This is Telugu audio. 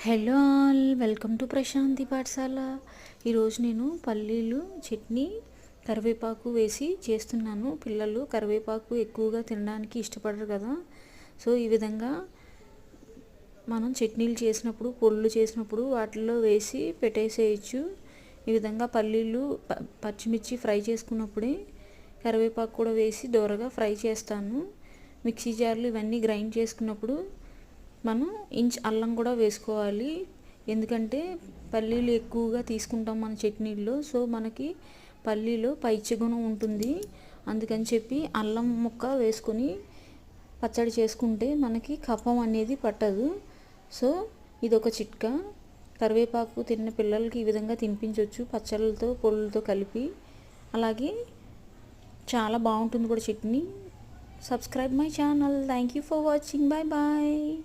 Hello all, welcome to Prashanti పాఠశాల. ఈరోజు నేను పల్లీలు చట్నీ కరివేపాకు వేసి చేస్తున్నాను. పిల్లలు కరివేపాకు ఎక్కువగా తినడానికి ఇష్టపడరు కదా. సో ఈ విధంగా మనం చట్నీలు చేసినప్పుడు, పొడులు చేసినప్పుడు వాటిల్లో వేసి పెట్టేసేయచ్చు. ఈ విధంగా పల్లీలు పచ్చిమిర్చి ఫ్రై చేసుకున్నప్పుడే కరివేపాకు కూడా వేసి దోరగా ఫ్రై చేస్తాను. మిక్సీ జార్లు ఇవన్నీ గ్రైండ్ చేసుకున్నప్పుడు మనం ఇంచ్ అల్లం కూడా వేసుకోవాలి. ఎందుకంటే పల్లీలు ఎక్కువగా తీసుకుంటాం మన చట్నీల్లో. సో మనకి పల్లీలో పైచ్య గుణం ఉంటుంది. అందుకని చెప్పి అల్లం ముక్క వేసుకొని పచ్చడి చేసుకుంటే మనకి కఫం అనేది పట్టదు. సో ఇదొక చిట్కా. కరివేపాకు తిన్న పిల్లలకి ఈ విధంగా తినిపించవచ్చు పచ్చళ్ళతో పొళ్ళతో కలిపి. అలాగే చాలా బాగుంటుంది కూడా chutney. Subscribe my channel. Thank you for watching. Bye bye.